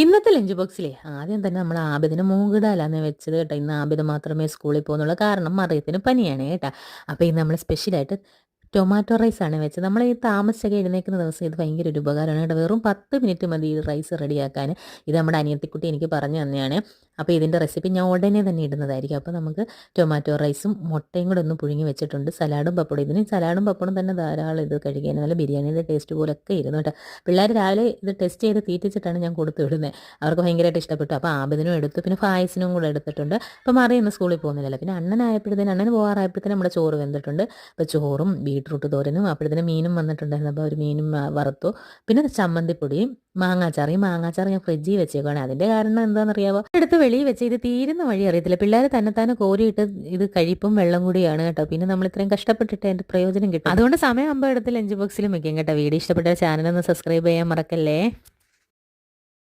ഇന്നത്തെ ലഞ്ച് ബോക്സിലേ ആദ്യം തന്നെ നമ്മൾ ആബിദിന് മൂങ്ങിടാലാന്ന് വെച്ചത് കേട്ടോ. ഇന്ന് ആബിദ് മാത്രമേ സ്കൂളിൽ പോകുന്നുള്ളൂ. കാരണം മറിയത്തിന് പനിയാണ് കേട്ടോ. അപ്പോൾ ഇന്ന് നമ്മൾ സ്പെഷ്യലായിട്ട് ടൊമാറ്റോ റൈസാണ് വെച്ചത്. നമ്മൾ ഈ താമസിച്ചൊക്കെ എഴുന്നേൽക്കുന്ന ദിവസം ഇത് ഭയങ്കര ഒരു ഉപകാരമാണ് കേട്ടോ. വെറും 10 മിനിറ്റ് മതി ഈ റൈസ് റെഡിയാക്കാൻ. ഇത് നമ്മുടെ അനിയത്തിക്കുട്ടി എനിക്ക് പറഞ്ഞു തന്നെയാണ്. അപ്പോൾ ഇതിൻ്റെ റെസിപ്പി ഞാൻ ഉടനെ തന്നെ ഇടുന്നതായിരിക്കും. അപ്പോൾ നമുക്ക് ടൊമാറ്റോ റൈസും മുട്ടയും കൂടെ ഒന്ന് പുഴുങ്ങി വെച്ചിട്ടുണ്ട്. സലാഡും പപ്പടും. ഇതിന് സലാഡും പപ്പടും തന്നെ ധാരാളം ഇത് കഴിക്കാൻ നല്ല ബിരിയാണിയുടെ ടേസ്റ്റ് പോലൊക്കെ ഇരുന്നു കേട്ടോ. പിള്ളേർ രാവിലെ ഇത് ടെസ്റ്റ് ചെയ്ത് തീറ്റിച്ചിട്ടാണ് ഞാൻ കൊടുത്തു വിടുന്നത്. അവർക്ക് ഭയങ്കരമായിട്ട് ഇഷ്ടപ്പെട്ടു. അപ്പോൾ ആബിദിനും എടുത്തു, പിന്നെ ഫായസിനും കൂടെ എടുത്തിട്ടുണ്ട്. അപ്പോൾ മറിയ ഇന്ന് സ്കൂളിൽ പോകുന്നില്ലല്ലോ. പിന്നെ അണ്ണന് പോകാറായപ്പോഴത്തേനും നമ്മുടെ ചോറ് വെന്തിട്ടുണ്ട്. അപ്പോൾ ചോറും ബീട്രൂട്ട് തോരനും അപ്പോഴത്തേനും മീനും വന്നിട്ടുണ്ടായിരുന്നു. അപ്പോൾ ഒരു മീനും വറുത്തു. പിന്നെ ചമ്മന്തിപ്പൊടിയും മാങ്ങാച്ചാറ്. ഈ മാങ്ങാച്ചാറ് ഞാൻ ഫ്രിഡ്ജിൽ വെച്ചേക്കാണ്. അതിൻ്റെ കാരണം എന്താണെന്നറിയാമോ? എടുത്ത് വെളിയിൽ വെച്ച് ഇത് തീരുന്ന വഴി അറിയത്തില്ല. പിള്ളേർ തന്നെത്താനെ കോരിയിട്ട് ഇത് കഴിപ്പും വെള്ളം കൂടിയാണ് കേട്ടോ. പിന്നെ നമ്മൾ ഇത്രയും കഷ്ടപ്പെട്ടിട്ട് അതിൻ്റെ പ്രയോജനം കിട്ടും. അതുകൊണ്ട് സമയം ആകുമ്പോൾ എടുത്ത് ലഞ്ച് ബോക്സിലും വെക്കും കേട്ടോ. വീഡിയോ ഇഷ്ടപ്പെട്ട ചാനൽ ഒന്ന് സബ്സ്ക്രൈബ് ചെയ്യാൻ മറക്കല്ലേ.